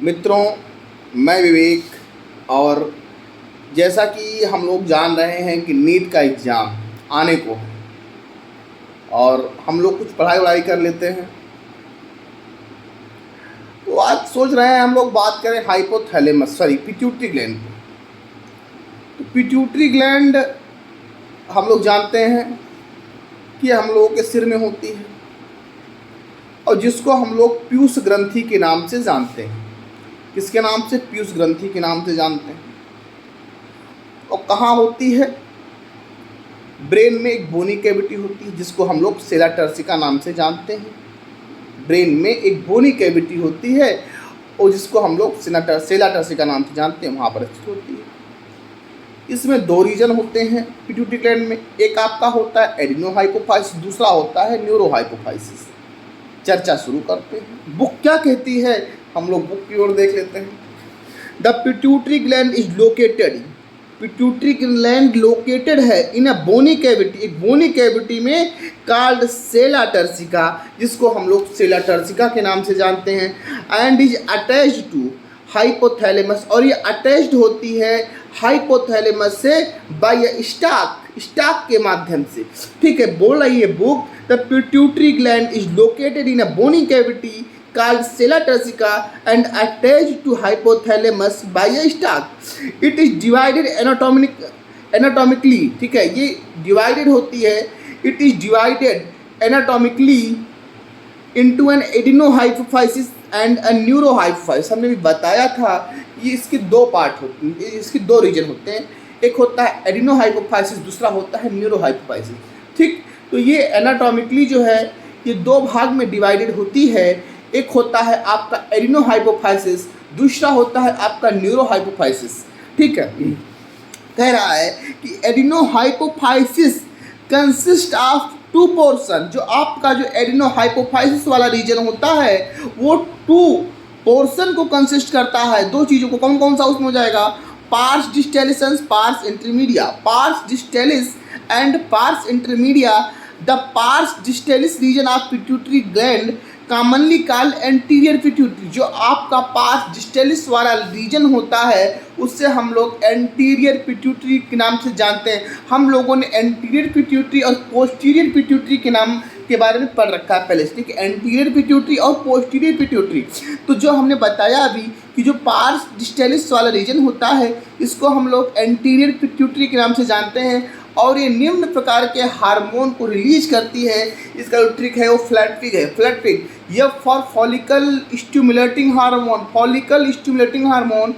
मित्रों, मैं विवेक। और जैसा कि हम लोग जान रहे हैं कि नीट का एग्ज़ाम आने को है और हम लोग कुछ पढ़ाई वढ़ाई कर लेते हैं, तो आज सोच रहे हैं हम लोग बात करें हाइपोथैलेमस पिट्यूटरी ग्लैंड पे। तो पिट्यूटरी ग्लैंड हम लोग जानते हैं कि हम लोगों के सिर में होती है और जिसको हम लोग पीयूष ग्रंथि के नाम से जानते हैं। किसके नाम से? पीयूष ग्रंथि के नाम से जानते हैं। और कहाँ होती है? ब्रेन में एक बोनी कैविटी होती है जिसको हम लोग सेला टर्सिका नाम से जानते हैं। ब्रेन में एक बोनी कैविटी होती है और जिसको हम लोग सेला टर्सिका नाम से जानते हैं, वहाँ पर स्थित होती है। इसमें दो रीजन होते हैं पिट्यूटरी ग्लैंड में। एक आपका होता है एडिनोहाइपोफाइसिस, दूसरा होता है न्यूरोहाइपोफाइसिस। चर्चा शुरू करते हैं। बुक क्या कहती है, हम लोग बुक की ओर देख लेते हैं। The pituitary gland is located, pituitary gland located है इन अ बोनी कैविटी, एक बोनी कैविटी में कॉल्ड सेला टर्सिका, जिसको हम लोग सेला टर्सिका के नाम से जानते हैं। And is attached to hypothalamus, और ये अटैच्ड होती है हाइपोथैलेमस से बाय स्टाक के माध्यम से। ठीक है, बोल रही है book, the pituitary gland is located in a bony cavity called sella turcica and attached to hypothalamus by a stalk. It is divided anatomically, ठीक है, ये divided होती है, it is divided anatomically into an adenohypophysis and a neurohypophysis. हमने भी बताया था ये इसके दो पार्ट होते हैं, इसके दो रीजन होते हैं। एक होता है एडिनोहाइपोफाइसिस, दूसरा होता है न्यूरोहाइपोफाइसिस। ठीक, तो ये एनाटॉमिकली जो है ये दो भाग में डिवाइडेड होती है। एक होता है आपका एडिनोहाइपोफाइसिस, दूसरा होता है आपका न्यूरोहाइपोफाइसिस। ठीक है, कह रहा है कि एडिनोहाइपोफाइसिस कंसिस्ट ऑफ टू पोर्शन। जो आपका जो एडिनोहाइपोफाइसिस वाला रीजन होता है वो टू पोर्शन को कंसिस्ट करता है, दो चीज़ों को। कौन कौन सा उसमें हो जाएगा? Pars distalis, pars intermedia. Pars distalis and pars intermedia. The pars distalis region of pituitary gland commonly called anterior pituitary. जो आपका पार्स डिस्टेलिस वाला रीजन होता है उससे हम लोग एंटीरियर पिट्यूटरी के नाम से जानते हैं। हम लोगों ने एंटीरियर पिट्यूटरी और पोस्टीरियर पिट्यूटरी के नाम के बारे में पढ़ रखा है पहले से। ठीक है, एंटीरियर पिट्यूटरी और पोस्टीरियर पिट्यूटरी। तो जो हमने बताया अभी कि जो पार्स डिस्टेलिस वाला रीजन होता है इसको हम लोग एंटीरियर पिट्यूटरी के नाम से जानते हैं और ये निम्न प्रकार के हार्मोन को रिलीज करती है। इसका जो ट्रिक है वो फ्लैट पिग है। फ्लैट पिग ये for follicle stimulating hormone, follicle stimulating hormone,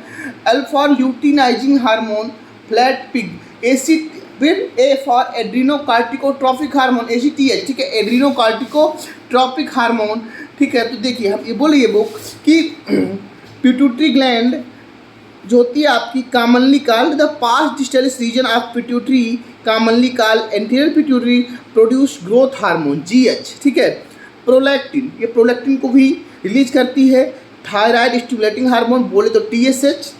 L for luteinizing hormone, flat pig. AC फिर ए फॉर एड्रीनोकार्टिकोट्रॉपिक हार्मोन, ACTH। ठीक है, एड्रीनोकार्टिकोट्रॉपिक हार्मोन। ठीक है, तो देखिए हम ये बोलिए बुक कि पिट्यूटरी ग्लैंड जो होती है आपकी commonly called the pars distalis region of pituitary, commonly called anterior pituitary, produce growth hormone GH। ठीक है, प्रोलैक्टिन, ये प्रोलैक्टिन को भी रिलीज करती है। थायराइड स्टिमुलेटिंग हार्मोन बोले तो TSH,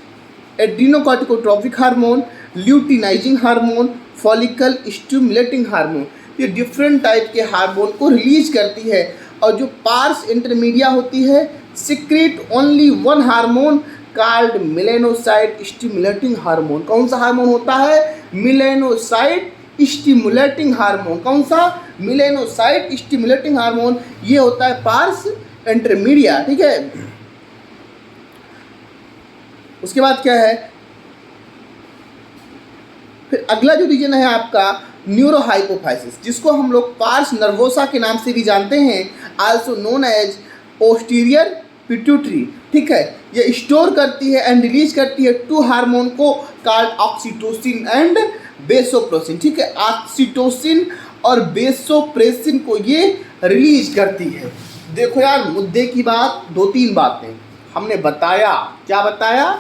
adrenocorticotropic hormone, luteinizing hormone, follicle stimulating hormone. ये डिफरेंट टाइप के हार्मोन को रिलीज करती है। और जो पार्स इंटरमीडिया होती है secrete only one hormone called melanocyte stimulating hormone. कौन सा हार्मोन होता है? Melanocyte stimulating hormone. कौन सा? Melanocyte stimulating hormone. ये होता है पार्स इंटरमीडिया। ठीक है, उसके बाद क्या है? फिर अगला जो रीजन है आपका न्यूरोहाइपोफाइसिस, जिसको हम लोग पार्स नर्वोसा के नाम से भी जानते हैं, also known as posterior pituitary. ठीक है, ये स्टोर करती है एंड रिलीज करती है टू हार्मोन को कॉल्ड ऑक्सीटोसिन एंड बेसोप्रेसिन। ठीक है, ऑक्सीटोसिन और बेसोप्रेसिन को ये रिलीज करती है। देखो यार, मुद्दे की बात दो तीन बातें हमने बताया। क्या बताया?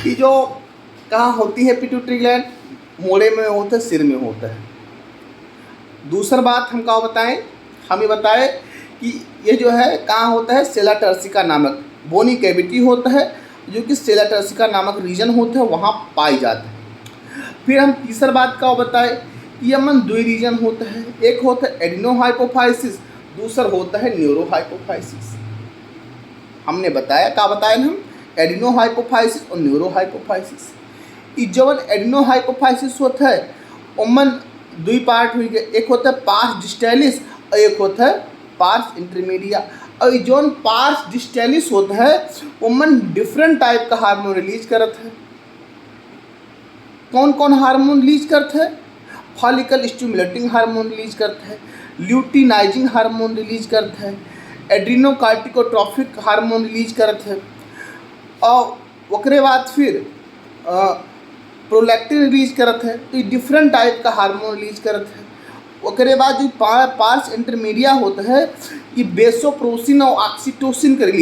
कि जो कहाँ होती है पिट्यूटरी ग्लैंड, मोड़े में होता है, सिर में होता है। दूसरी बात हम क्या बताएं? हमें बताए कि ये जो है कहाँ होता है? सेला टर्सिका नामक बोनी कैविटी होता है, जो कि सेला टर्सिका नामक रीजन होता है, वहाँ पाई जाता है। फिर हम तीसरी बात का बताए कि यमन दो रीजन होता है, एक होता है एडिनोहाइपोफाइसिस, दूसरा होता है न्यूरोहाइपोफाइसिस। हमने बताया क्या बताया हम एडिनो हाइपोफाइसिस और न्यूरो हाइपोफाइसिस। ई जवन एडिनो हाइपोफाइसिस होता है उमन दुई पार्ट हुई गए, एक होता है पार्स डिस्टेलिस और एक होता है पार्स इंटरमीडिया। और जौन पार्स डिस्टेलिस होता है उमन डिफरेंट टाइप का हार्मोन रिलीज करत है। कौन कौन हार्मोन रिलीज करते हैं? फॉलिकल स्टिमुलेटिंग हार्मोन रिलीज करता है, ल्यूटिनाइजिंग हार्मोन रिलीज करता है, एड्रीनोकार्टिकोट्रॉफिक हार्मोन रिलीज करता है, और ओकरे बाद फिर प्रोलैक्टिन रिलीज करता है। तो ये डिफरेंट टाइप का हार्मोन रिलीज करता है। ओकरे बाद जो पार्स इंटरमीडिया होता है ये बेसोप्रोसिन और ऑक्सीटोसिन का रिलीज